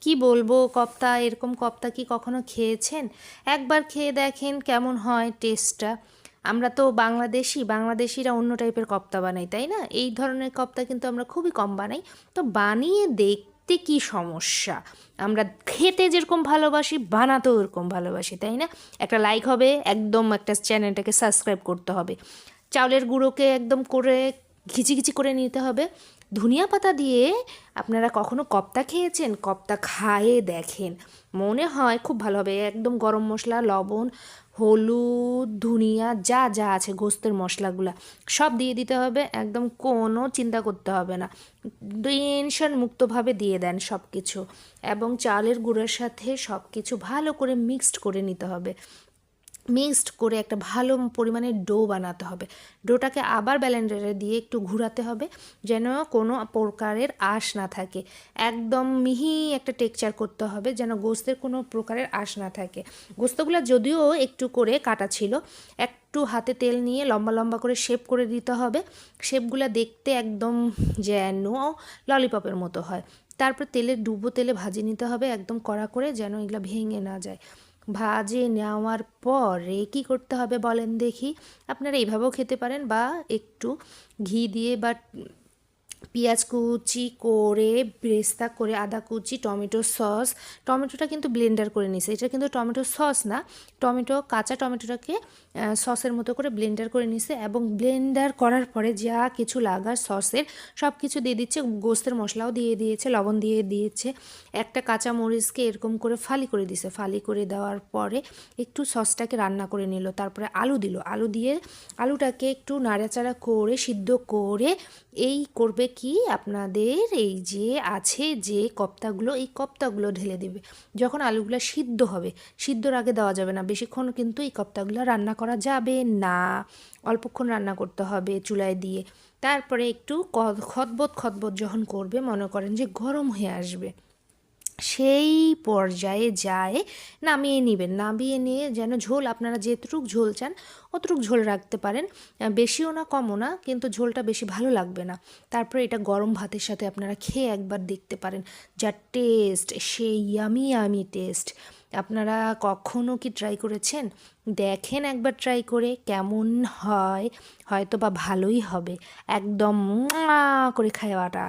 কি বলবো, কপ্তা, এরকম কপ্তা কি কখনো খেয়েছেন? একবার খেয়ে দেখেন কেমন হয় টেস্টটা। আমরা তো বাংলাদেশিরা অন্য টাইপের কপ্তা বানাই, তাই না? এই ধরনের কপ্তা কিন্তু আমরা খুবই কম বানাই। তো বানিয়ে দেখতে কি সমস্যা? আমরা খেতে যেরকম ভালোবাসি বানাতেও এরকম ভালোবাসি, তাই না? একটা লাইক হবে, একদম একটা চ্যানেলটাকে সাবস্ক্রাইব করতে হবে। চাউলের গুঁড়োকে একদম করে ঘিচি করে নিতে হবে। ধনিয়া পাতা দিয়ে আপনারা কখনো কপ্তা খেয়েছেন? কপ্তা খায়ে দেখেন, মনে হয় খুব ভালো হবে। একদম গরম মশলা, লবণ, হলুদ, ধনিয়া, যা যা আছে গোস্তের মশলাগুলা সব দিয়ে দিতে হবে। একদম কোনো চিন্তা করতে হবে না, টেনশন মুক্তভাবে দিয়ে দেন সব কিছু, এবং চালের গুঁড়োর সাথে সব কিছু ভালো করে মিক্সড করে নিতে হবে। মিক্সড করে একটা ভালো পরিমাণে ডো বানাতে হবে। ডোটাকে আবার ব্লেন্ডারে দিয়ে একটু ঘোরাতে হবে, যেন কোনো প্রকারের আঁশ না থাকে। একদম মিহি একটা টেক্সচার করতে হবে, যেন গোস্তের কোনো প্রকারের আঁশ না থাকে। গোস্তগুলো যদিও একটু করে কাটা ছিল, একটু হাতে তেল নিয়ে লম্বা লম্বা করে শেপ করে দিতে হবে। শেপগুলো দেখতে একদম যেন ললিপপের মতো হয়। তারপর ডুবো তেলে ভাজিয়ে নিতে হবে একদম কড়া করে, যেন এগুলো ভেঙে না যায়। ভাজে নেওয়ার পরে কী করতে হবে বলেন দেখি? আপনারা এইভাবেও খেতে পারেন, বা একটু ঘি দিয়ে বা পেঁয়াজ কুচি করে, বেরেস্তা করে, আদা কুচি, টমেটো সস, টমেটোটা কিন্তু ব্লেন্ডার করে নিছে, এটা কিন্তু টমেটো সস না, কাঁচা টমেটোটাকে সসের মতো করে ব্লেন্ডার করে নিছে, এবং ব্লেন্ডার করার পরে যা কিছু লাগার সসের সব কিছু দিয়ে দিচ্ছে, গোস্তের মশলাও দিয়ে দিয়েছে, লবণ দিয়ে দিয়েছে, একটা কাঁচা মরিচকে এরকম করে ফালি করে দিছে। ফালি করে দেওয়ার পরে একটু সসটাকে রান্না করে নিল, তারপরে আলু দিল, আলু দিয়ে আলুটাকে একটু নাড়াচাড়া করে সিদ্ধ করে এই করবে কি, আপনাদের এই যে আছে যে কপ্তাগুলো, এই কপ্তাগুলো ঢেলে দেবে। যখন আলুগুলো সিদ্ধ হবে, সিদ্ধর আগে দেওয়া যাবে না, বেশিক্ষণ কিন্তু এই কপ্তাগুলো রান্না করা যাবে না, অল্পক্ষণ রান্না করতে হবে চুলায় দিয়ে। তারপরে একটু খতবত যখন করবে, মনে করেন যে গরম হয়ে আসবে, সেই পর্যায়ে যায় নামিয়ে নেবেন। নামিয়ে নিয়ে যেন ঝোল, আপনারা যেটুক ঝোল চান অতটুক ঝোল রাখতে পারেন, বেশিও না কমও না, কিন্তু ঝোলটা বেশি ভালো লাগবে না। তারপরে এটা গরম ভাতের সাথে আপনারা খেয়ে একবার দেখতে পারেন, যা টেস্ট, সেই ইয়ামি টেস্ট। আপনারা কখনো কি ট্রাই করেছেন? দেখেন একবার ট্রাই করে কেমন হয়, হয়তো বা ভালোই হবে। একদম করে খাওয়াটা।